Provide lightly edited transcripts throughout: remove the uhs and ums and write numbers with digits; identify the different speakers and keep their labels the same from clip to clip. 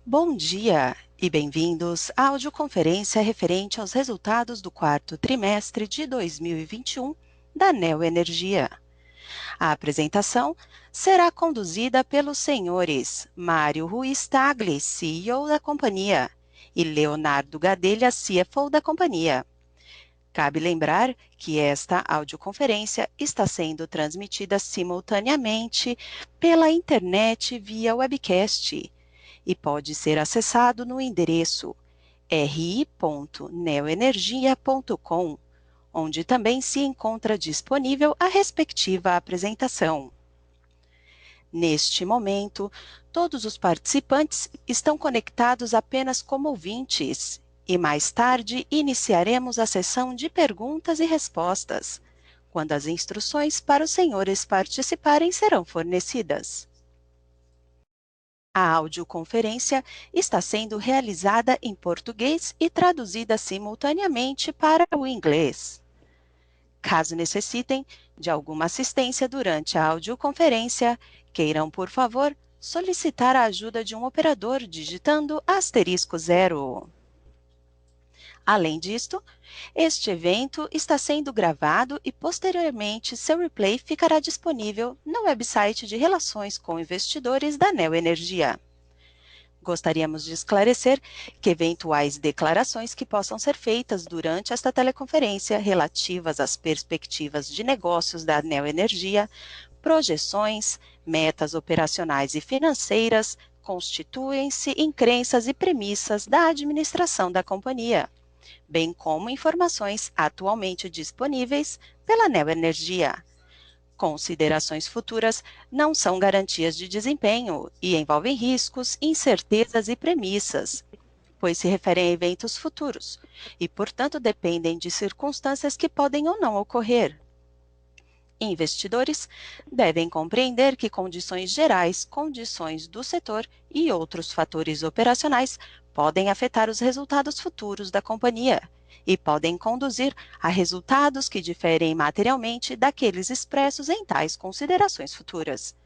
Speaker 1: Bom dia e bem-vindos à audioconferência referente aos resultados do quarto trimestre de 2021 da Neoenergia. A apresentação será conduzida pelos senhores Mário Ruiz Tagli, CEO da companhia, e Leonardo Gadelha, CFO da companhia. Cabe lembrar que esta audioconferência está sendo transmitida simultaneamente pela internet via webcast e pode ser acessado no endereço ri.neoenergia.com, onde também se encontra disponível a respectiva apresentação. Neste momento, todos os participantes estão conectados apenas como ouvintes e mais tarde iniciaremos a sessão de perguntas e respostas, quando as instruções para os senhores participarem serão fornecidas. A audioconferência está sendo realizada em português e traduzida simultaneamente para o inglês. Caso necessitem de alguma assistência durante a audioconferência, queiram, por favor, solicitar a ajuda de um operador digitando *0. Além disto, este evento está sendo gravado e posteriormente seu replay ficará disponível no website de Relações com Investidores da Neoenergia. Gostaríamos de esclarecer que eventuais declarações que possam ser feitas durante esta teleconferência relativas às perspectivas de negócios da Neoenergia, projeções, metas operacionais e financeiras, constituem-se em crenças e premissas da administração da companhia, bem como informações atualmente disponíveis pela Neoenergia. Considerações futuras não são garantias de desempenho e envolvem riscos, incertezas e premissas, pois se referem a eventos futuros e, portanto, dependem de circunstâncias que podem ou não ocorrer. Investidores devem compreender que condições gerais, condições do setor e outros fatores operacionais podem afetar os resultados futuros da companhia e podem conduzir a resultados que diferem materialmente daqueles expressos em tais considerações futuras.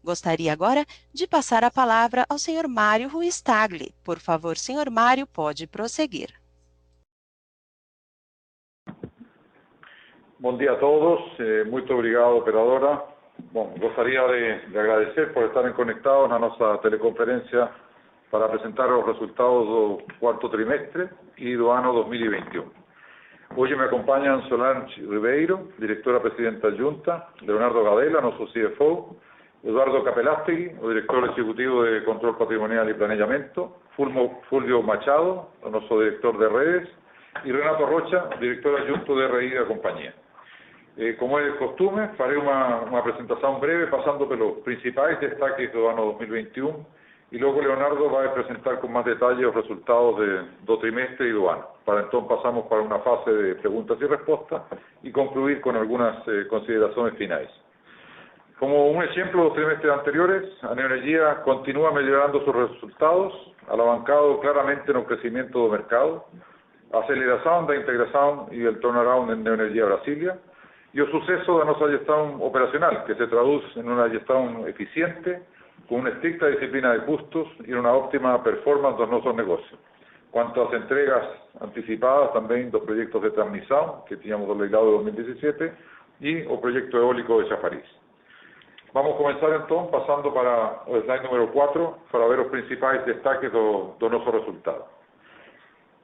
Speaker 1: Gostaria agora de passar a palavra ao Sr. Mário Ruiz Tagli. Por favor, Sr. Mário, pode prosseguir.
Speaker 2: Bom dia a todos, muito obrigado, operadora. Bom, gostaria de agradecer por estarem conectados na nossa teleconferência para apresentar os resultados do quarto trimestre e do ano 2021. Hoje me acompanham Solange Ribeiro, diretora-presidente adjunta, Leonardo Gadela, nosso CFO, Eduardo Capelastegui, o diretor executivo de Control Patrimonial e Planejamento, Fulvio Machado, o nosso diretor de redes, e Renato Rocha, diretor adjunto de RI da companhia. Como é de costume, farei uma apresentação breve passando pelos principais destaques do ano 2021 e logo Leonardo vai apresentar com mais detalhe os resultados do trimestre e do ano. Para então passamos para uma fase de perguntas e respostas e concluir com algumas considerações finais. Como um exemplo dos trimestres anteriores, a Neoenergia continua melhorando seus resultados, alavancado claramente no crescimento do mercado, a aceleração da integração e o turnaround em Neoenergia Brasília, e o sucesso da nossa gestão operacional, que se traduz em uma gestão eficiente, com uma estricta disciplina de custos e uma óptima performance dos nossos negócios. Quanto às entregas antecipadas também dos projetos de transmissão, que tínhamos do leilão de 2017, e o projeto eólico de Chafariz. Vamos começar então passando para o slide número 4, para ver os principais destaques do nosso resultado.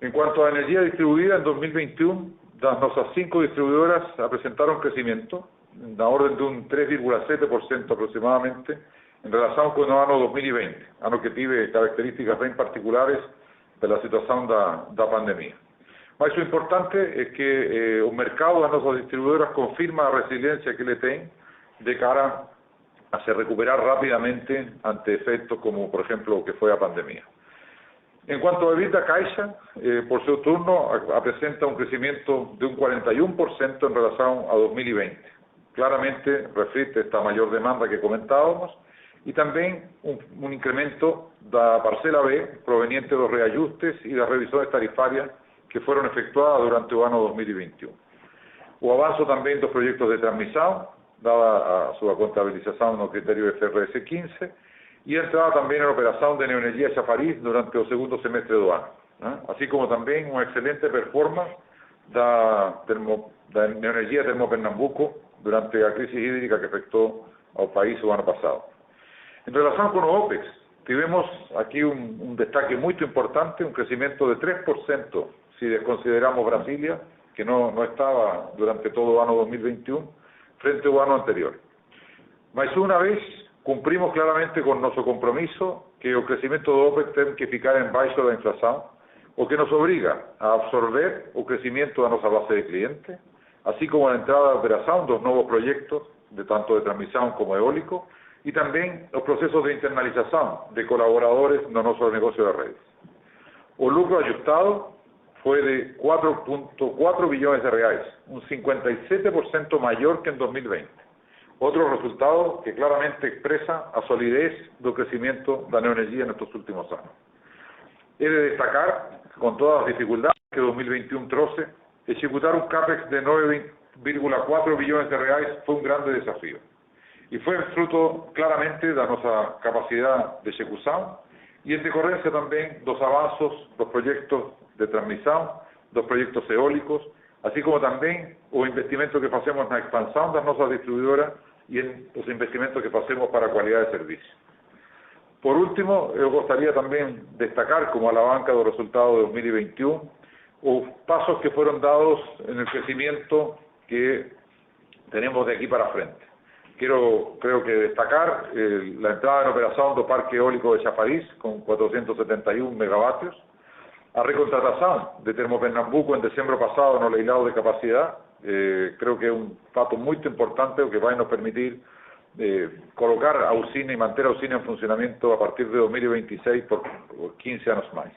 Speaker 2: Em quanto à energia distribuída, em 2021, das nossas 5 distribuidoras apresentaram crescimento, na ordem de 3,7% aproximadamente, em relação com o ano 2020, ano que tive características bem particulares pela situação da pandemia. Mas o importante é que o mercado das nossas distribuidoras confirma a resiliência que ele tem de cara a se recuperar rapidamente ante efeitos como, por exemplo, o que foi a pandemia. En cuanto a EBITDA Caixa, por seu turno, apresenta un crecimiento de un 41% en relación a 2020. Claramente reflete esta mayor demanda que comentábamos y también un incremento da parcela B proveniente de los reajustes y das revisiones tarifarias que fueron efectuadas durante el año 2021. O avanzo también dos proyectos de transmisión, dada a su contabilización no criterio de FRS 15, e a entrada também em operação de Neoenergia Chafariz durante o segundo semestre do ano, assim como também uma excelente performance da Neoenergia Termopernambuco durante a crise hídrica que afectou ao país o ano passado. Em relação com o OPEX, tivemos aqui um destaque muito importante, um crescimento de 3%, se desconsideramos Brasília, que não estava durante todo o ano 2021, frente ao ano anterior. Mais uma vez, cumprimos claramente com nosso compromisso que o crescimento do OPEX tem que ficar embaixo da inflação, o que nos obriga a absorver o crescimento da nossa base de clientes, assim como a entrada de operação dos novos projetos, tanto de transmissão como eólico, e também os processos de internalização de colaboradores no nosso negócio de redes. O lucro ajustado foi de 4,4 bilhões de reais, 57% maior que em 2020. Outro resultado que claramente expressa a solidez do crescimento da neoenergia nestes últimos anos. He de destacar, com todas as dificuldades que 2021 trouxe, executar um CAPEX de 9,4 bilhões de reais foi um grande desafio. E foi fruto claramente da nossa capacidade de execução e em decorrência também dos avanços dos projetos de transmissão, dos projetos eólicos, assim como também o investimento que fazemos na expansão das nossas distribuidoras e os investimentos que fazemos para a qualidade de serviço. Por último, eu gostaria também de destacar como alavanca do resultado de 2021 os pasos que foram dados no crescimento que temos de aqui para frente. Creo que destacar la entrada en operación del parque eólico de Chafariz con 471 megavatios, a recontratación de Termopernambuco en diciembre pasado en el leilado de capacidad, creo que es un fato muy importante que va a nos permitir colocar a usina y mantener a usina en funcionamiento a partir de 2026 por 15 años más.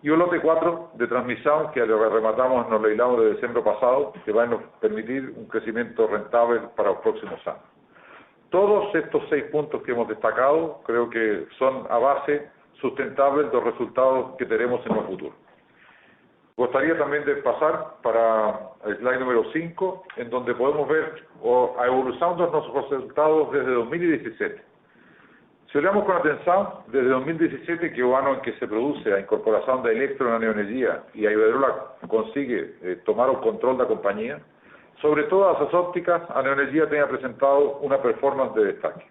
Speaker 2: Y el lote 4 de transmisión que lo rematamos en el leilado de diciembre pasado, que va a nos permitir un crecimiento rentable para los próximos años. Todos estos 6 puntos que hemos destacado creo que son a base sustentable de los resultados que tenemos en el futuro. Gustaría también de pasar para el slide número 5, en donde podemos ver la evolución de nuestros resultados desde 2017. Si olhamos con atención, desde 2017, que es el año en que se produce la incorporación de Electro en la neoenergia y a Iberdrola consigue tomar el control de la compañía, sobre todas las ópticas, a neoenergia tenha presentado una performance de destaque.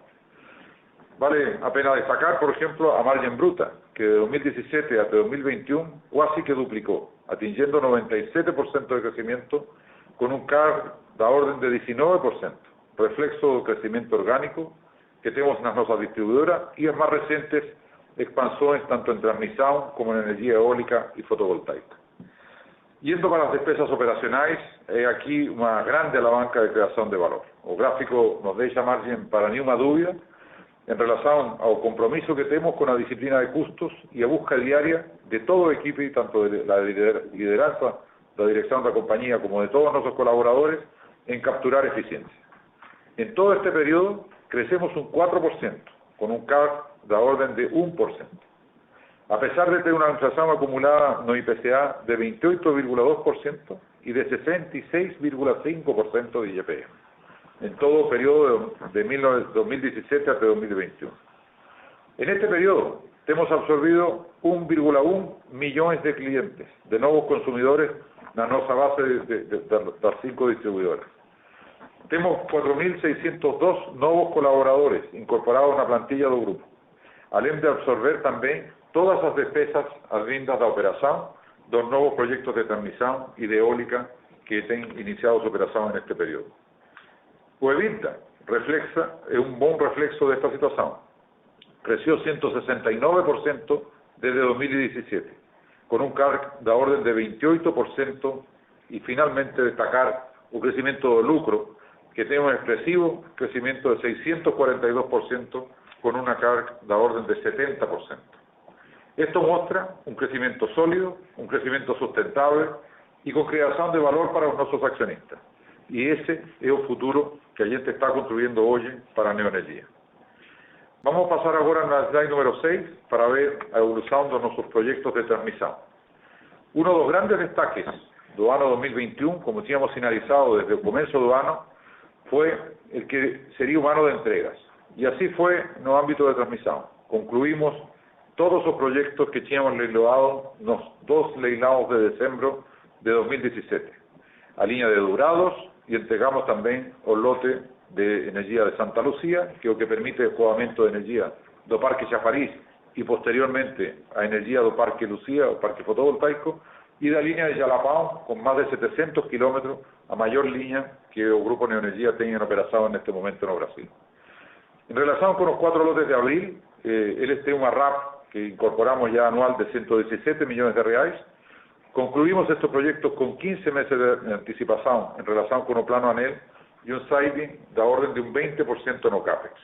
Speaker 2: Vale a pena destacar, por ejemplo, a margen bruta, que de 2017 hasta 2021 casi que duplicó, atingiendo 97% de crecimiento, con un CAGR da orden de 19%, reflexo del crecimiento orgánico que tenemos en las nuestras distribuidoras y en más recientes expansiones tanto en transmisión como en energía eólica y fotovoltaica. Yendo para las despesas operacionales, aquí una grande alavanca de creación de valor. El gráfico nos deja margen para ni una duda en relación al compromiso que tenemos con la disciplina de costos y a busca diaria de todo el equipo, tanto de la lideranza, la dirección de la compañía, como de todos nuestros colaboradores, en capturar eficiencia. En todo este periodo crecemos un 4%, con un CAGR de orden de 1%. A pesar de tener una inflación acumulada no IPCA de 28,2% y de 66,5% de IGPM, en todo el periodo de 2017 hasta 2021. En este periodo hemos absorbido 1,1 millones de clientes, de nuevos consumidores, en nuestra base de las 5 distribuidoras. Tenemos 4.602 nuevos colaboradores incorporados en la plantilla del grupo, además de absorber también todas las despesas advindas de la operación de los nuevos proyectos de transmisión y de eólica que han iniciado su operación en este periodo. O EBITDA es un buen reflexo de esta situación. Creció 169% desde 2017, con un CAGR de orden de 28% y finalmente destacar un crecimiento de lucro que tiene un expresivo crecimiento de 642% con una CAGR de orden de 70%. Esto muestra un crecimiento sólido, un crecimiento sustentable y con creación de valor para nuestros accionistas. Y ese es el futuro que a gente está construyendo hoy para Neoenergia. Vamos a pasar ahora al slide número 6 para ver la evolución de nuestros proyectos de transmisión. Uno de los grandes destaques del año 2021, como teníamos finalizado desde el comienzo del año, fue el que sería un año de entregas. Y así fue en el ámbito de transmisión, concluimos todos los proyectos que teníamos leiloado nos 2 leilados de diciembre de 2017, a línea de Dourados, y entregamos también el lote de energía de Santa Lucía, que es lo que permite el escoamento de energía do Parque Chafariz y posteriormente a energía do Parque Lucía, o Parque Fotovoltaico, y la línea de Jalapão, con más de 700 kilómetros, a mayor línea que el Grupo Neoenergia tiene en operación en este momento en Brasil. En relación con los 4 lotes de abril, él tiene una RAP que incorporamos ya anual de 117 millones de reais. Concluimos estos proyectos con 15 meses de anticipación en relación con el plano ANEL y un saving de orden de un 20% no CAPEX.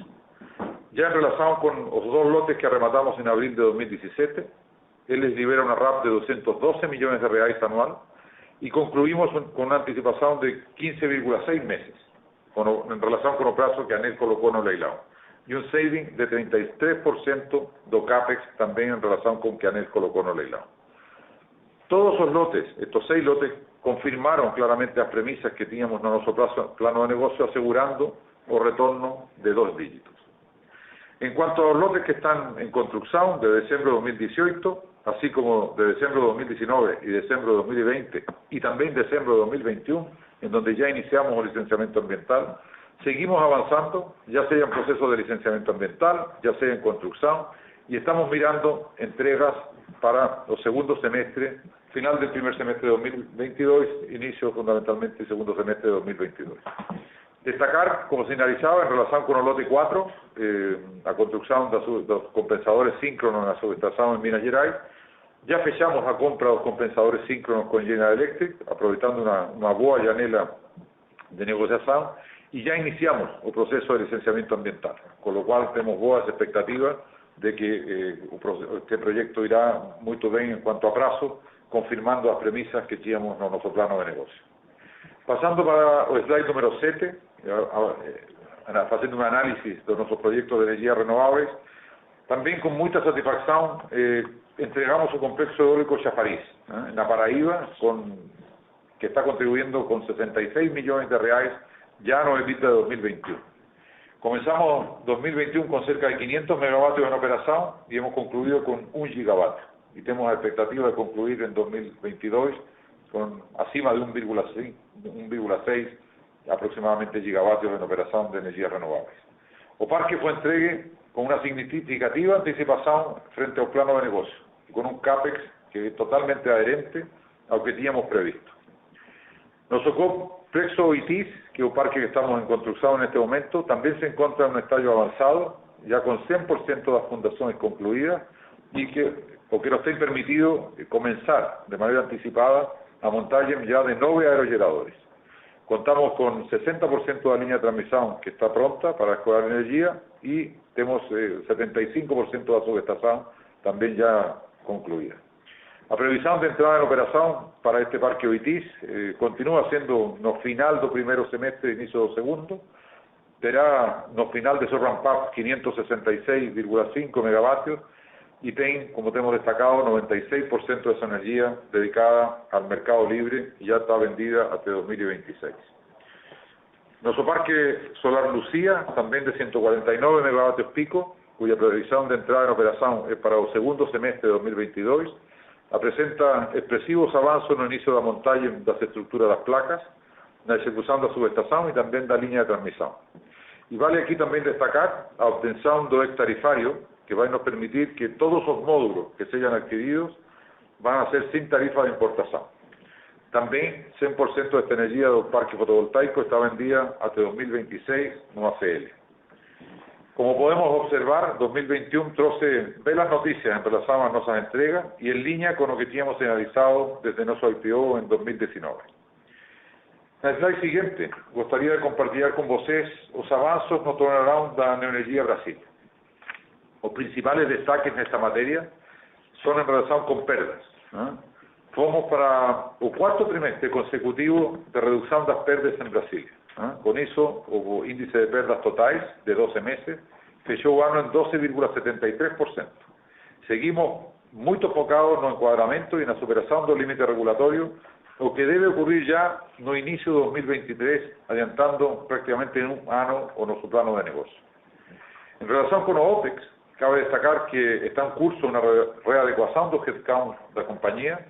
Speaker 2: Ya en relación con los 2 lotes que arrematamos en abril de 2017, él les libera una RAP de 212 millones de reais anual y concluimos con una anticipación de 15,6 meses en relación con el plazo que ANEL colocó en el leilão y un saving de 33% do CAPEX también en relación con que ANEL colocó en el leilão. Todos los lotes, estos 6 lotes, confirmaron claramente las premisas que teníamos en nuestro plano de negocio, asegurando el retorno de 2 dígitos. En cuanto a los lotes que están en construcción de diciembre de 2018, así como de diciembre de 2019 y diciembre de 2020, y también diciembre de 2021, en donde ya iniciamos el licenciamiento ambiental, seguimos avanzando, ya sea en proceso de licenciamiento ambiental, ya sea en construcción, y estamos mirando entregas para los segundos semestres, final del primer semestre de 2022, inicio fundamentalmente del segundo semestre de 2022. Destacar, como señalizaba, en relación con el lote 4, la construcción de los compensadores síncronos en la subestación en Minas Gerais, ya fechamos la compra de los compensadores síncronos con General Electric, aprovechando una buena janela de negociación, y ya iniciamos el proceso de licenciamiento ambiental, con lo cual tenemos buenas expectativas de que este proyecto irá muy bien en cuanto a plazo, confirmando las premisas que teníamos en nuestro plano de negocio. Pasando para el slide número 7, haciendo un análisis de nuestros proyectos de energías renovables, también con mucha satisfacción entregamos el complejo eólico Chafariz, en la Paraíba, que está contribuyendo con 66 millones de reais ya en el EBITDA de 2021. Comenzamos 2021 con cerca de 500 megavatios en operación y hemos concluido con 1 gigavatio. Y tenemos la expectativa de concluir en 2022 con acima de 1,6 aproximadamente gigavatios en operación de energías renovables. El parque fue entregue con una significativa anticipación frente al plano de negocio y con un CAPEX que es totalmente adherente a lo que teníamos previsto. Nuestro complexo Oitis, que es el parque que estamos en construcción en este momento, también se encuentra en un estadio avanzado, ya con 100% de las fundaciones concluidas y porque nos está permitido comenzar de manera anticipada a montaje ya de 9 aerogeneradores. Contamos con 60% de la línea de transmisión que está pronta para escoger energía y tenemos 75% de la subestación también ya concluida. La previsión de entrada en operación para este parque Oitis continúa siendo no final del primer semestre, inicio del segundo. Será no final de su ramp-up 566,5 megavatios y tiene, como hemos destacado, 96% de esa energía dedicada al mercado libre y ya está vendida hasta 2026. Nuestro parque solar Lucía, también de 149 megavatios pico, cuya previsión de entrada en operación es para el segundo semestre de 2022, presenta expresivos avances en el inicio de la montaje de las estructuras de las placas, la ejecución de la subestación y también de la línea de transmisión. Y vale aquí también destacar la obtención del ex tarifario, que va a nos permitir que todos los módulos que se hayan adquiridos van a ser sin tarifa de importación. También 100% de esta energía del parque fotovoltaico está vendida hasta 2026 no ACL. Como podemos observar, 2021 ve las noticias en relación a nuestras entregas y en línea con lo que teníamos señalizado desde nuestro IPO en 2019. En el slide siguiente, gustaría de compartir con ustedes los avances no turnaround da Neoenergia Brasil. Los principales destaques en esta materia son en relación con perdas. Fomos para el 4º trimestre consecutivo de reducción de las perdas en Brasil. Con eso, hubo índice de perdas totales de 12 meses, fechó el año en 12,73%. Seguimos muy enfocados en el encuadramiento y en la superación del límite regulatorio, lo que debe ocurrir ya no inicio de 2023, adiantando prácticamente en un año o nuestro plano de negocio. En relación con los OPEX, cabe destacar que está en curso una readecuación dos headcounts da companhia.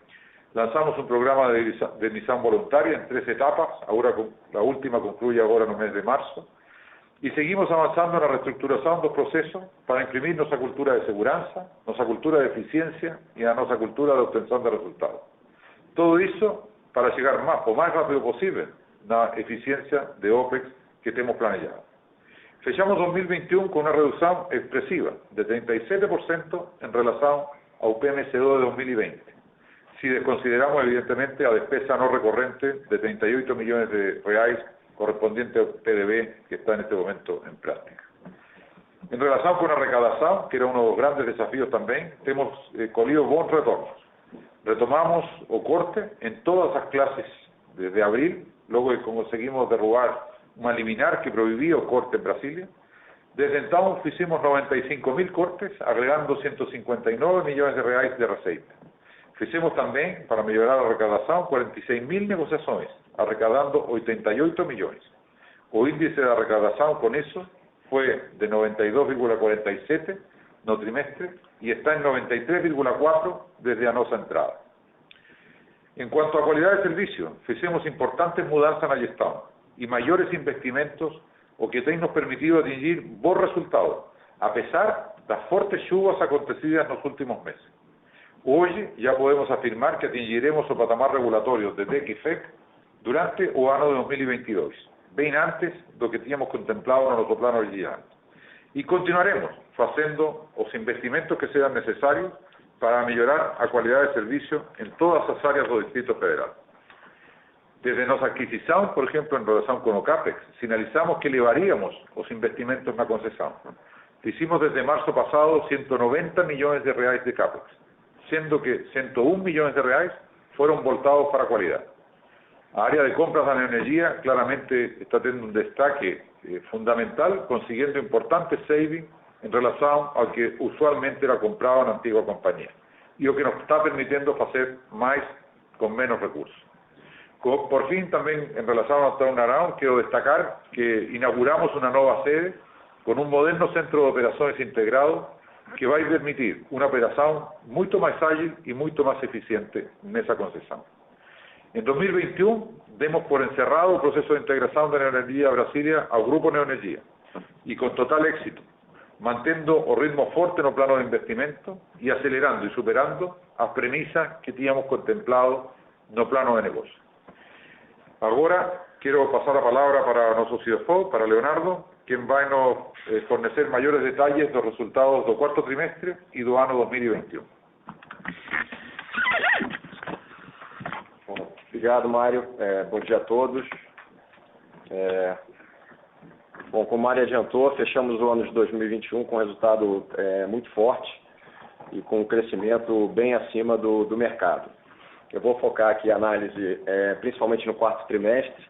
Speaker 2: Lanzamos un programa de demissão voluntaria en 3 etapas, ahora la última concluye ahora en el mes de marzo, y seguimos avanzando en la reestructuración dos procesos para imprimir nuestra cultura de seguridad, nuestra cultura de eficiencia y a nuestra cultura de obtención de resultados. Todo eso para llegar o más rápido posible la eficiencia de OPEX que tenemos planeado. Fechamos 2021 con una reducción expresiva de 37% en relación ao PMSO de 2020, si desconsideramos evidentemente la despesa no recurrente de 38 millones de reais correspondiente al PDB que está en este momento en práctica. En relación con la recaudación, que era uno de los grandes desafíos también, hemos colhido buenos retornos. Retomamos o corte en todas las clases desde abril, luego que conseguimos derrubar un liminar que prohibía o corte en Brasilia. Desde entonces hicimos 95.000 cortes, agregando 159 millones de reais de receita. Hicimos también, para mejorar la recaudación, 46.000 negociaciones, arrecadando 88 millones. O índice de recaudación con eso fue de 92,47 no trimestre y está en 93,4 desde a nuestra entrada. En cuanto a calidad de servicio, hicimos importantes mudanzas en la gestión y mayores investimentos, o que nos permitido atingir buenos resultados, a pesar de las fuertes lluvias acontecidas en los últimos meses. Hoy ya podemos afirmar que atingiremos o patamar regulatorio de DEC y FEC durante el año de 2022, bien antes de lo que teníamos contemplado en nuestro plano original. Y continuaremos haciendo los investimentos que sean necesarios para mejorar la calidad de servicio en todas las áreas del Distrito Federal. Desde nuestra adquisición, por ejemplo, en relación con OCAPEX, sinalizamos que elevaríamos los investimentos en la concesión. Hicimos desde marzo pasado 190 millones de reais de CAPEX, siendo que 101 millones de reais fueron voltados para calidad. La área de compras de la energía claramente está teniendo un destaque fundamental, consiguiendo importantes savings en relación al que usualmente era comprado en la antigua compañía, y lo que nos está permitiendo hacer más con menos recursos. Por fin, también en relación a Taunarán, quiero destacar que inauguramos una nueva sede con un moderno centro de operaciones integrado que va a permitir una operación mucho más ágil y mucho más eficiente en esa concesión. En 2021, demos por encerrado el proceso de integración de Neoenergia Brasilia al Grupo Neoenergia, y con total éxito, manteniendo o ritmo fuerte en el plano de investimento y acelerando y superando las premisas que teníamos contemplado en el plano de negocio. Ahora quiero pasar la palabra para nuestro CFO, para Leonardo, quien va a nos fornecer mayores detalles de los resultados del cuarto trimestre y del año 2021.
Speaker 3: Obrigado, Mário. Bom dia a todos. Bom, como o Mário adiantou, fechamos o ano de 2021 com um resultado muito forte e com um crescimento bem acima do mercado. Eu vou focar aqui a análise principalmente no quarto trimestre,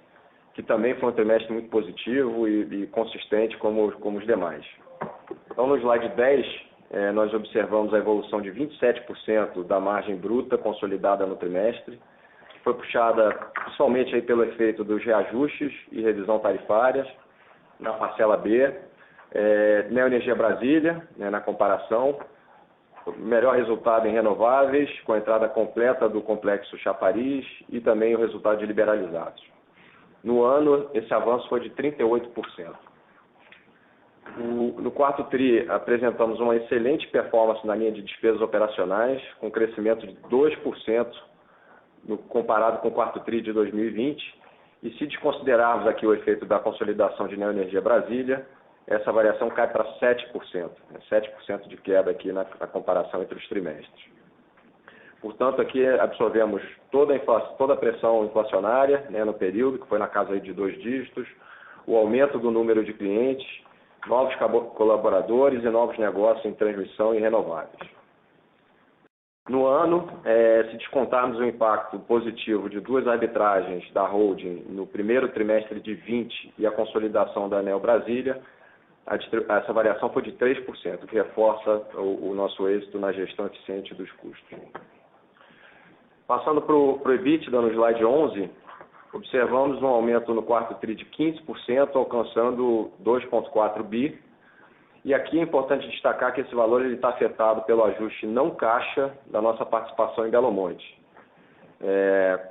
Speaker 3: que também foi um trimestre muito positivo e consistente como os demais. Então, no slide 10, nós observamos a evolução de 27% da margem bruta consolidada no trimestre, que foi puxada principalmente aí pelo efeito dos reajustes e revisão tarifárias na parcela B, Neoenergia Brasília, na comparação, melhor resultado em renováveis, com a entrada completa do complexo Chafariz e também o resultado de liberalizados. No ano, esse avanço foi de 38%. No quarto TRI, apresentamos uma excelente performance na linha de despesas operacionais, com crescimento de 2% comparado com o quarto TRI de 2020. E se desconsiderarmos aqui o efeito da consolidação de Neoenergia Brasília, essa variação cai para 7%, 7% de queda aqui na comparação entre os trimestres. Portanto, aqui absorvemos toda a pressão inflacionária no período, que foi na casa aí de 2 dígitos, o aumento do número de clientes, novos colaboradores e novos negócios em transmissão e renováveis. No ano, se descontarmos o impacto positivo de 2 arbitragens da holding no primeiro trimestre de 20 e a consolidação da Neo Brasília, essa variação foi de 3%, que reforça o nosso êxito na gestão eficiente dos custos. Passando para o EBITDA no slide 11, observamos um aumento no quarto TRI de 15%, alcançando 2,4 bi, E aqui é importante destacar que esse valor está afetado pelo ajuste não caixa da nossa participação em Belo Monte.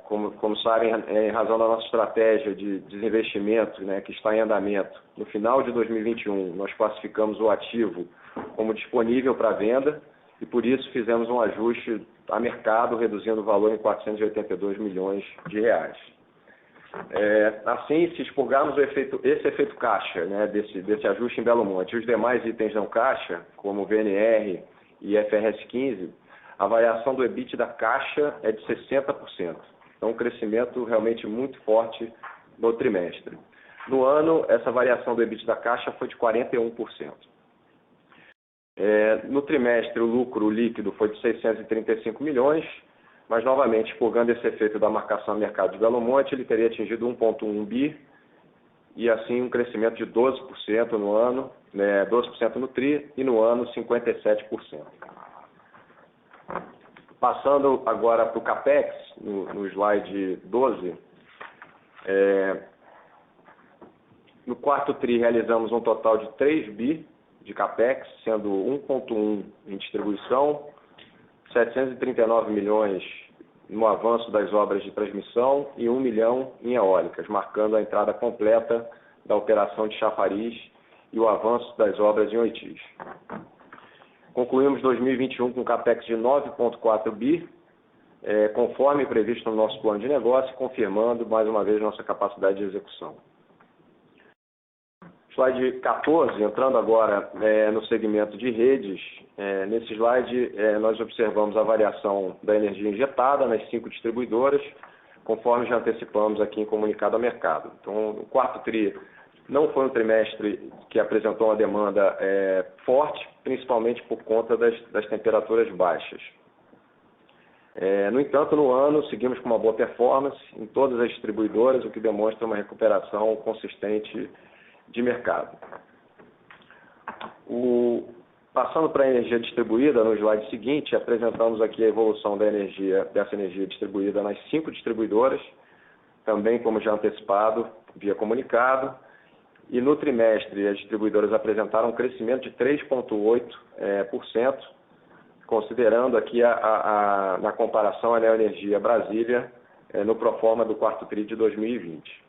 Speaker 3: Como sabem, em razão da nossa estratégia de desinvestimento, né, que está em andamento, no final de 2021 nós classificamos o ativo como disponível para venda e por isso fizemos um ajuste a mercado, reduzindo o valor em 482 milhões de reais. Assim, se expurgarmos esse efeito caixa, né, desse ajuste em Belo Monte e os demais itens não caixa, como VNR e IFRS 15, a variação do EBIT da caixa é de 60%. Então, um crescimento realmente muito forte no trimestre. No ano, essa variação do EBIT da caixa foi de 41%. No trimestre, o lucro líquido foi de 635 milhões, mas, novamente, expurgando esse efeito da marcação no mercado de Belo Monte, ele teria atingido 1,1 bi, e assim um crescimento de 12% no ano, 12% no TRI, e no ano 57%. Passando agora para o CAPEX, no slide 12, no quarto TRI realizamos um total de 3 bi de CAPEX, sendo 1,1 em distribuição, 739 milhões no avanço das obras de transmissão e 1 milhão em eólicas, marcando a entrada completa da operação de Chafariz e o avanço das obras em Oitis. Concluímos 2021 com CAPEX de 9,4 bi, conforme previsto no nosso plano de negócio, confirmando mais uma vez nossa capacidade de execução. Slide 14, entrando agora no segmento de redes, nesse slide nós observamos a variação da energia injetada nas 5 distribuidoras, conforme já antecipamos aqui em comunicado ao mercado. Então, o quarto TRI não foi um trimestre que apresentou uma demanda forte, principalmente por conta das temperaturas baixas. No entanto, no ano, seguimos com uma boa performance em todas as distribuidoras, o que demonstra uma recuperação consistente de mercado. Passando para a energia distribuída, no slide seguinte, apresentamos aqui a evolução dessa energia distribuída nas 5 distribuidoras, também como já antecipado, via comunicado. E no trimestre, as distribuidoras apresentaram um crescimento de 3,8%, considerando aqui na comparação a Neoenergia Brasília, no proforma do quarto TRI de 2020.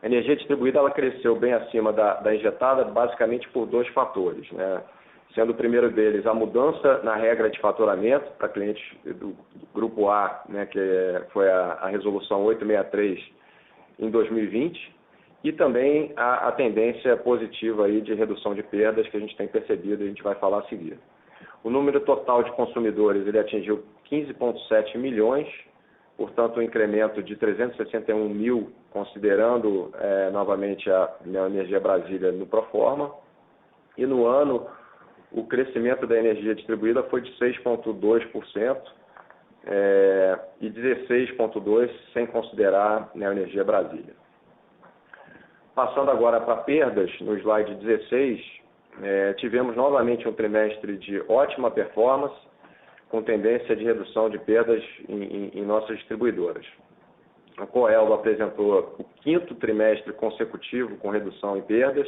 Speaker 3: A energia distribuída ela cresceu bem acima da injetada, basicamente por 2 fatores, né? Sendo o primeiro deles a mudança na regra de faturamento para clientes do Grupo A, né, que foi a resolução 863 em 2020, e também a tendência positiva aí de redução de perdas que a gente tem percebido e a gente vai falar a seguir. O número total de consumidores ele atingiu 15,7 milhões, portanto um incremento de 361 mil, considerando novamente a Neoenergia Brasília no proforma. E no ano, o crescimento da energia distribuída foi de 6,2% e 16,2% sem considerar Neoenergia Brasília. Passando agora para perdas, no slide 16, tivemos novamente um trimestre de ótima performance, com tendência de redução de perdas em nossas distribuidoras. A Coelba apresentou o 5º trimestre consecutivo com redução em perdas.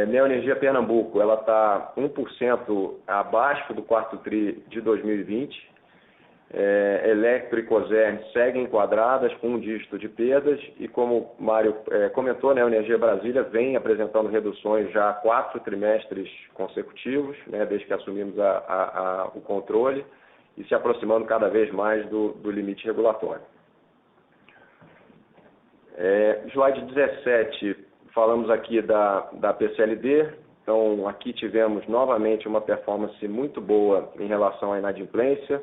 Speaker 3: Neoenergia Pernambuco ela está 1% abaixo do quarto TRI de 2020. Electro e Cosern seguem enquadradas com um dígito de perdas e, como o Mário comentou, né, a Energia Brasília vem apresentando reduções já há 4 trimestres consecutivos, né, desde que assumimos o controle e se aproximando cada vez mais do limite regulatório. Slide 17, falamos aqui da PCLD. Então, aqui tivemos novamente uma performance muito boa em relação à inadimplência.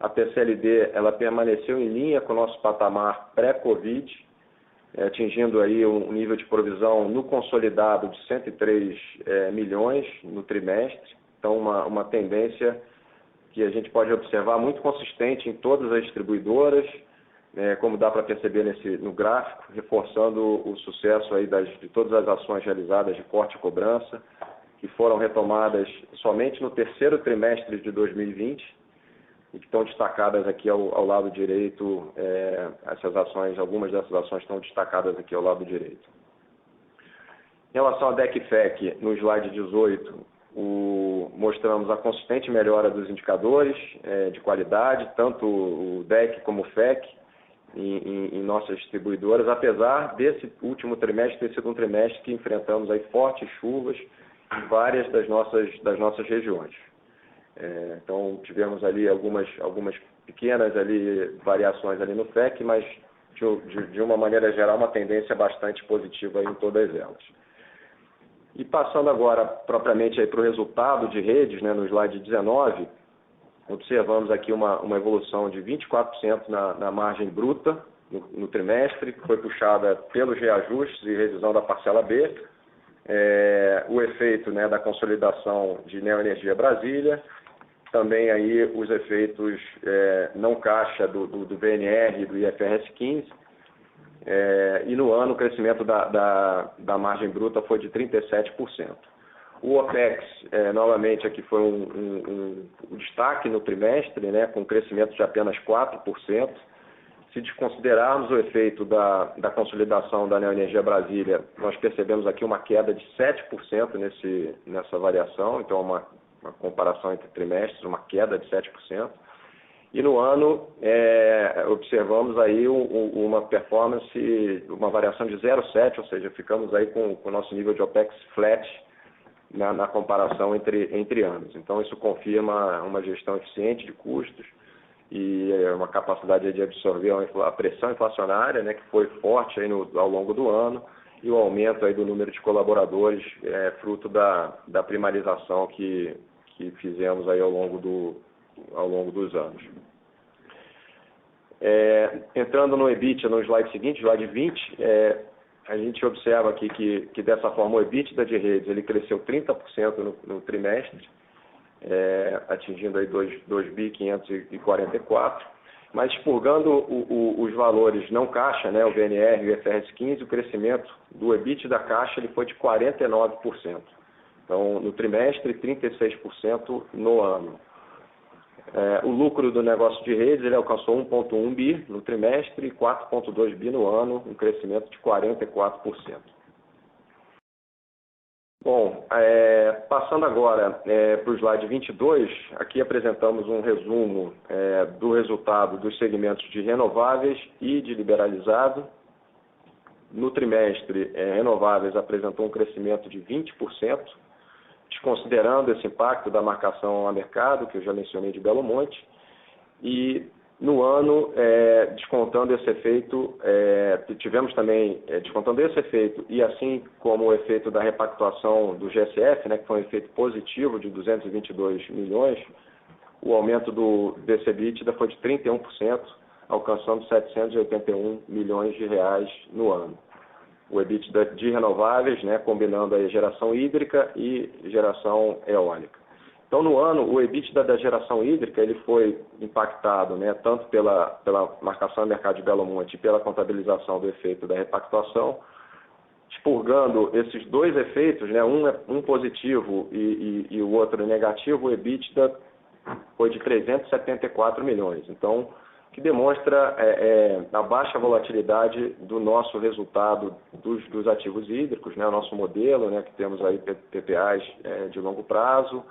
Speaker 3: A PCLD ela permaneceu em linha com o nosso patamar pré-Covid, atingindo aí um nível de provisão no consolidado de 103 milhões no trimestre. Então, uma tendência que a gente pode observar muito consistente em todas as distribuidoras, como dá para perceber no gráfico, reforçando o sucesso aí de todas as ações realizadas de corte e cobrança, que foram retomadas somente no 3º trimestre de 2020, e que estão destacadas aqui ao lado direito, essas ações, algumas dessas ações estão destacadas aqui ao lado direito. Em relação à DEC e FEC, no slide 18, mostramos a consistente melhora dos indicadores de qualidade, tanto o DEC como o FEC, em nossas distribuidoras, apesar desse último trimestre ter sido um trimestre que enfrentamos aí fortes chuvas em várias das nossas regiões. Então, tivemos ali algumas pequenas ali, variações ali no FEC, mas de uma maneira geral uma tendência bastante positiva aí em todas elas. E passando agora propriamente para o resultado de redes, né, no slide 19, observamos aqui uma evolução de 24% na margem bruta no trimestre, que foi puxada pelos reajustes e revisão da parcela B, o efeito, né, da consolidação de Neoenergia Brasília, também aí os efeitos não caixa do BNR e do IFRS 15, e no ano o crescimento da margem bruta foi de 37%. O OPEX, novamente, aqui foi um destaque no trimestre, né, com um crescimento de apenas 4%. Se desconsiderarmos o efeito da consolidação da Neoenergia Brasília, nós percebemos aqui uma queda de 7% nessa variação, então uma comparação entre trimestres, uma queda de 7%. E no ano, observamos aí uma performance, uma variação de 0,7%, ou seja, ficamos aí com o nosso nível de OPEX flat na comparação entre anos. Então, isso confirma uma gestão eficiente de custos e uma capacidade de absorver a pressão inflacionária, né, que foi forte aí ao longo do ano, e o aumento aí do número de colaboradores, fruto da primarização que fizemos aí ao longo dos anos. Entrando no EBITDA, no slide seguinte, slide 20, a gente observa aqui que dessa forma o EBITDA de redes ele cresceu 30% no trimestre, atingindo aí 2.544, mas expurgando os valores não caixa, né, o VNR e o IFRS 15, o crescimento do EBITDA da caixa ele foi de 49%. Então, no trimestre, 36% no ano. O lucro do negócio de redes ele alcançou 1,1 bi no trimestre e 4,2 bi no ano, um crescimento de 44%. Bom, passando agora para o slide 22, aqui apresentamos um resumo do resultado dos segmentos de renováveis e de liberalizado. No trimestre, renováveis apresentou um crescimento de 20%, desconsiderando esse impacto da marcação a mercado, que eu já mencionei de Belo Monte, e no ano, descontando esse efeito, tivemos também, descontando esse efeito, e assim como o efeito da repactuação do GSF, né, que foi um efeito positivo de 222 milhões, o aumento desse EBITDA foi de 31%, alcançando 781 milhões de reais no ano. O EBITDA de renováveis, né, combinando aí geração hídrica e geração eólica. Então, no ano, o EBITDA da geração hídrica ele foi impactado, né, tanto pela marcação a mercado de Belo Monte e pela contabilização do efeito da repactuação, expurgando esses dois efeitos, né, um positivo e o outro negativo, o EBITDA foi de 374 milhões. Então, que demonstra a baixa volatilidade do nosso resultado dos ativos hídricos, né, o nosso modelo, né, que temos aí PPAs de longo prazo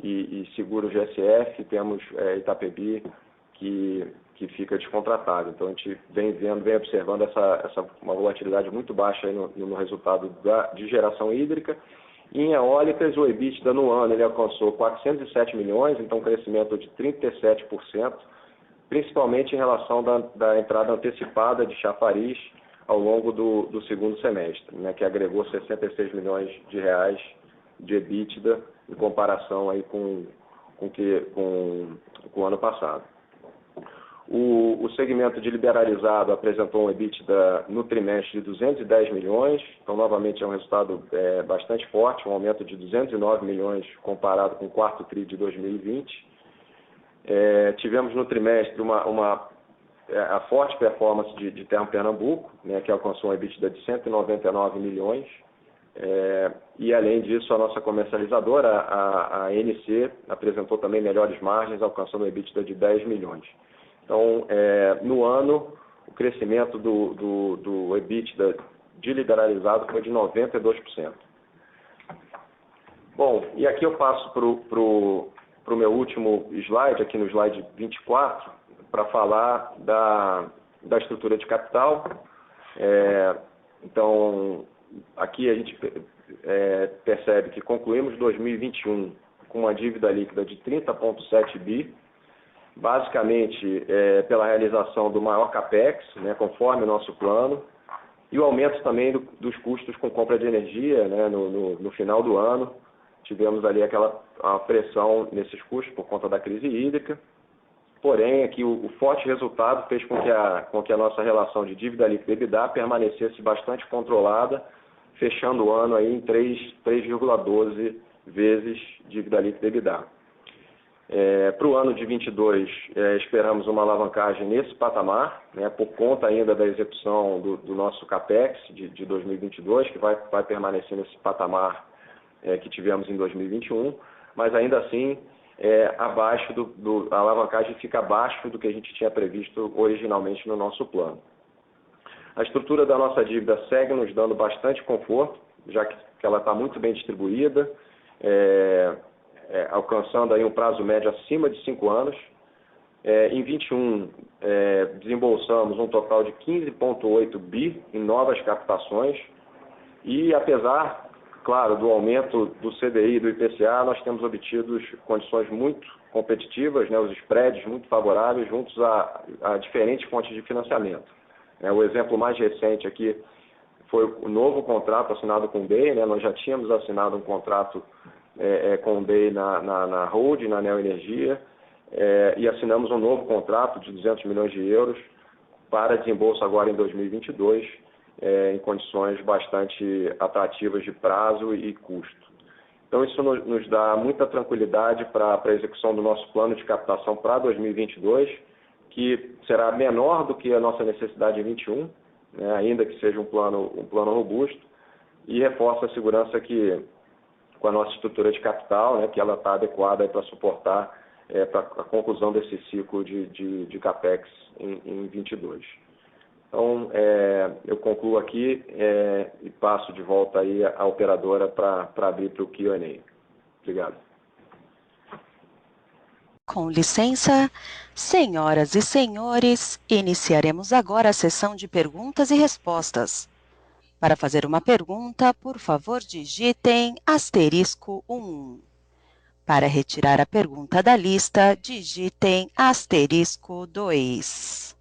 Speaker 3: e seguro GSF, temos Itapebi que fica descontratado. Então a gente vem observando uma volatilidade muito baixa aí no resultado de geração hídrica. E em eólicas, o EBITDA no ano ele alcançou 407 milhões, então um crescimento de 37%, principalmente em relação da entrada antecipada de chafariz ao longo do segundo semestre, né, que agregou 66 milhões de reais de EBITDA em comparação aí com o ano passado. O segmento de liberalizado apresentou um EBITDA no trimestre de 210 milhões, então novamente é um resultado bastante forte, um aumento de 209 milhões comparado com o quarto tri de 2020. Tivemos no trimestre a forte performance de Termopernambuco, né, que alcançou um EBITDA de 199 milhões. E além disso, a nossa comercializadora, a ANC, apresentou também melhores margens, alcançando um EBITDA de 10 milhões. Então, no ano, o crescimento do EBITDA de liberalizado foi de 92%. Bom, e aqui eu passo para o meu último slide, aqui no slide 24, para falar da estrutura de capital. Então, aqui a gente percebe que concluímos 2021 com uma dívida líquida de 30,7 bi, basicamente pela realização do maior CAPEX, né, conforme o nosso plano, e o aumento também dos custos com compra de energia, né, no final do ano. Tivemos ali a pressão nesses custos por conta da crise hídrica. Porém, aqui o forte resultado fez com que a nossa relação de dívida líquida e EBITDA permanecesse bastante controlada, fechando o ano aí em 3,12 vezes dívida líquida e EBITDA. Para o ano de 22, esperamos uma alavancagem nesse patamar, né, por conta ainda da execução do nosso CAPEX de 2022, que vai permanecer nesse patamar que tivemos em 2021, mas ainda assim, abaixo a alavancagem fica abaixo do que a gente tinha previsto originalmente no nosso plano. A estrutura da nossa dívida segue nos dando bastante conforto, já que ela está muito bem distribuída, alcançando aí um prazo médio acima de 5 anos. Em 21, desembolsamos um total de 15,8 bi em novas captações e, apesar, claro, do aumento do CDI e do IPCA, nós temos obtido condições muito competitivas, né, os spreads muito favoráveis juntos a diferentes fontes de financiamento. O exemplo mais recente aqui foi o novo contrato assinado com o BEI, né, nós já tínhamos assinado um contrato com o BEI na Hold, na Neoenergia, e assinamos um novo contrato de 200 milhões de euros para desembolso agora em 2022, em condições bastante atrativas de prazo e custo. Então, isso nos dá muita tranquilidade para a execução do nosso plano de captação para 2022, que será menor do que a nossa necessidade em 2021, né, ainda que seja um plano robusto, e reforça a segurança que, com a nossa estrutura de capital, né, que ela está adequada para suportar para a conclusão desse ciclo de CAPEX em 22. Então, eu concluo aqui e passo de volta aí a operadora para abrir para o Q&A. Obrigado.
Speaker 1: Com licença, senhoras e senhores, iniciaremos agora a sessão de perguntas e respostas. Para fazer uma pergunta, por favor, digitem *1. Para retirar a pergunta da lista, digitem *2.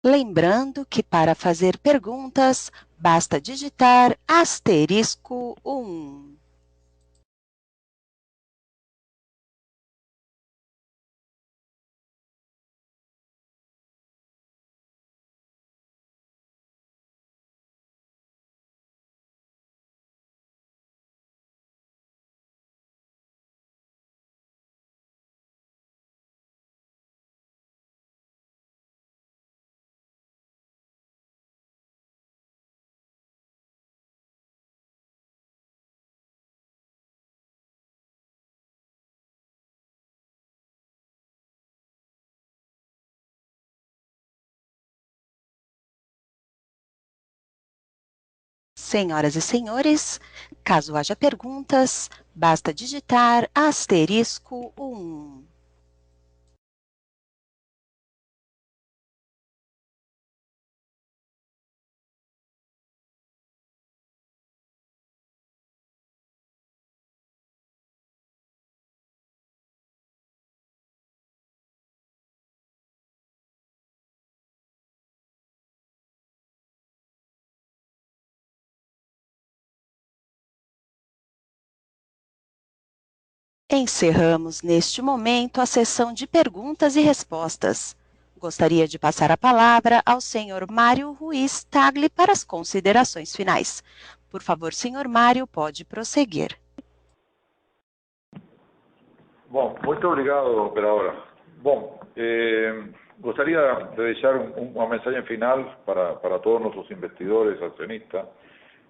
Speaker 1: Lembrando que para fazer perguntas, basta digitar *1. Senhoras e senhores, caso haja perguntas, basta digitar *1. Encerramos neste momento a sessão de perguntas e respostas. Gostaria de passar a palavra ao senhor Mário Ruiz Tagle para as considerações finais. Por favor, senhor Mário, pode prosseguir.
Speaker 2: Bom, muito obrigado, operadora. Bom, gostaria de deixar uma mensagem final para todos nossos investidores, acionistas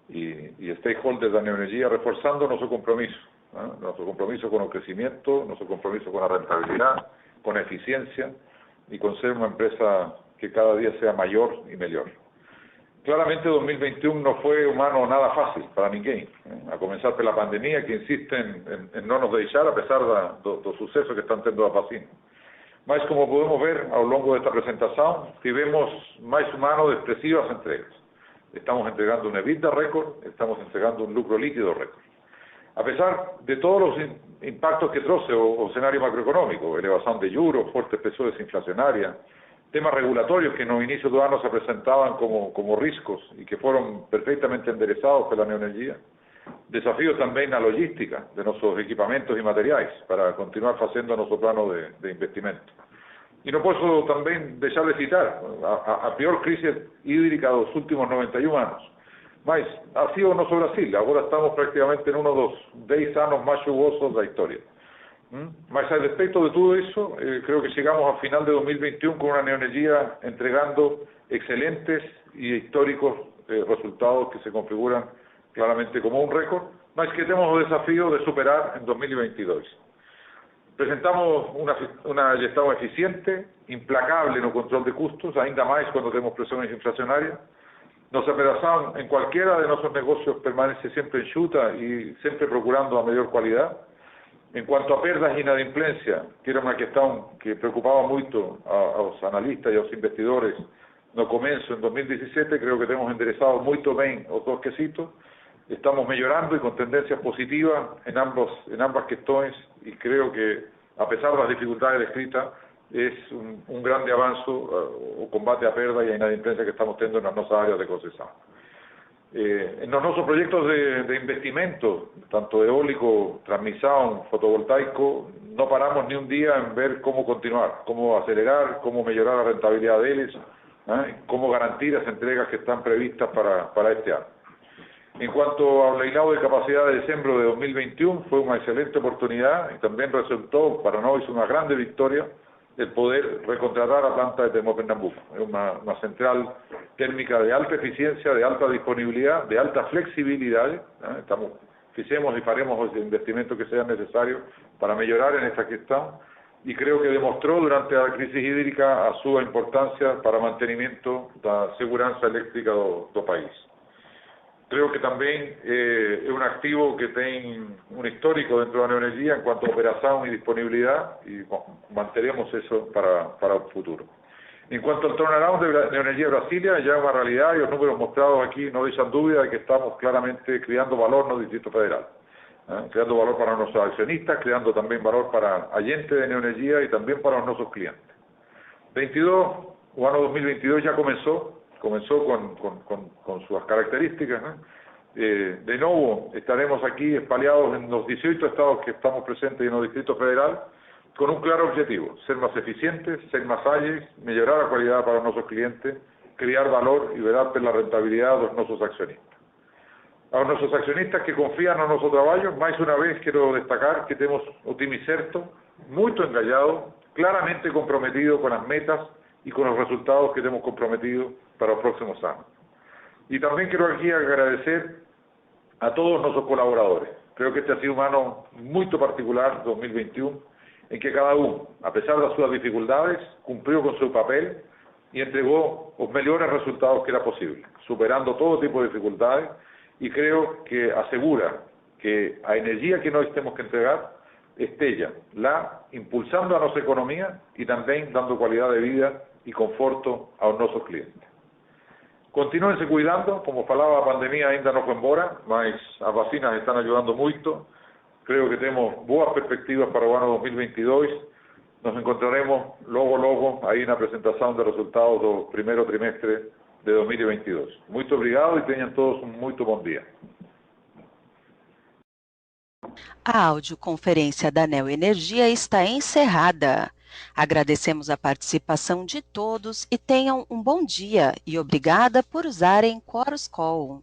Speaker 2: y stakeholders de Neoenergia, reforzando nuestro compromiso, ¿no? Nuestro compromiso con el crecimiento, nuestro compromiso con la rentabilidad, con eficiencia y con ser una empresa que cada día sea mayor y mejor. Claramente 2021 no fue, humano, nada fácil para ninguém, a comenzar pela pandemia que insiste en no nos deixar a pesar do suceso que están tendo a vacina. Mas como podemos ver ao longo desta apresentação, tivemos mais humano de expressivas entregas. Estamos entregando un EBITDA récord, estamos entregando un lucro líquido récord. A pesar de todos los impactos que trouxe o escenario macroeconómico, elevación de juros, fuertes presiones inflacionarias, temas regulatorios que no inicio do ano se presentaban como riscos y que fueron perfectamente enderezados pela Neoenergia, desafíos también na logística de nuestros equipamientos y materiales para continuar haciendo nuestro plano de investimento. Y no puedo también dejar de citar a peor crisis hídrica de los últimos 91 años. Mas ha sido nuestro Brasil, ahora estamos prácticamente en uno de los 10 años más lluviosos de la historia. Mas al respecto de todo eso, creo que llegamos al final de 2021 con una Neoenergia entregando excelentes y históricos resultados que se configuran claramente como un récord, mas que tenemos el desafío de superar en 2022. Presentamos una gestión eficiente, implacable en el control de costos, ainda más cuando tenemos presiones inflacionarias. Nuestra operación en cualquiera de nuestros negocios permanece siempre enxuta y siempre procurando a mayor calidad. En cuanto a perdas e inadimplencia, que era una cuestión que preocupaba mucho a los analistas y a los investidores no comienzo en 2017, creo que tenemos enderezado muy bien los dos quesitos. Estamos mejorando y con tendencias positivas en ambas cuestiones y creo que a pesar de las dificultades descritas es un grande avance o combate a perda y a inadimplencia que estamos teniendo en las nuestras áreas de concesión. En nuestros proyectos de investimento, tanto eólico, transmisión, fotovoltaico, no paramos ni un día en ver cómo continuar, cómo acelerar, cómo mejorar la rentabilidad de ellos, cómo garantir las entregas que están previstas para este año. En cuanto al leilado de capacidad de diciembre de 2021, fue una excelente oportunidad y también resultó para nosotros una grande victoria el poder recontratar a planta de Termopernambuco. Es una central térmica de alta eficiencia, de alta disponibilidad, de alta flexibilidad. Hicimos y faremos los investimentos que sean necesarios para mejorar en esta cuestión y creo que demostró durante la crisis hídrica a su importancia para mantenimiento de la seguridad eléctrica del país. Creo que también es un activo que tiene un histórico dentro de la Neoenergia en cuanto a operación y disponibilidad y mantenemos eso para el futuro. En cuanto al turnaround de Neoenergia Brasilia, ya es una realidad y los números mostrados aquí no dejan duda de que estamos claramente creando valor en el Distrito Federal. Creando valor para nuestros accionistas, creando también valor para agentes de Neoenergia y también para nuestros clientes. O año 2022 ya comenzó con sus características, ¿no? De nuevo, estaremos aquí espalhados en los 18 estados que estamos presentes y en el Distrito Federal, con un claro objetivo: ser más eficientes, ser más ágiles, mejorar la calidad para nuestros clientes, crear valor y velar por la rentabilidad de nuestros accionistas. A nuestros accionistas que confían en nuestro trabajo, más una vez quiero destacar que tenemos un time certo, muy engajado, claramente comprometido con las metas y con los resultados que hemos comprometido para los próximos años. Y también quiero aquí agradecer a todos nuestros colaboradores. Creo que este ha sido un año muy particular, 2021, en que cada uno, a pesar de sus dificultades, cumplió con su papel y entregó los mejores resultados que era posible, superando todo tipo de dificultades, y creo que asegura que a energía que nós temos que entregar esté la impulsando a nuestra economía y también dando calidad de vida y conforto a nuestros clientes. Continúense cuidando, como falaba, la pandemia ainda no fue embora, mas las vacinas están ayudando mucho. Creo que tenemos buenas perspectivas para el año 2022. Nos encontraremos luego ahí en la presentación de resultados del primer trimestre de 2022. Muy obrigado y tengan todos un muy buen día.
Speaker 1: A audioconferência da Neoenergia está encerrada. Agradecemos a participação de todos e tenham um bom dia e obrigada por usarem Chorus Call.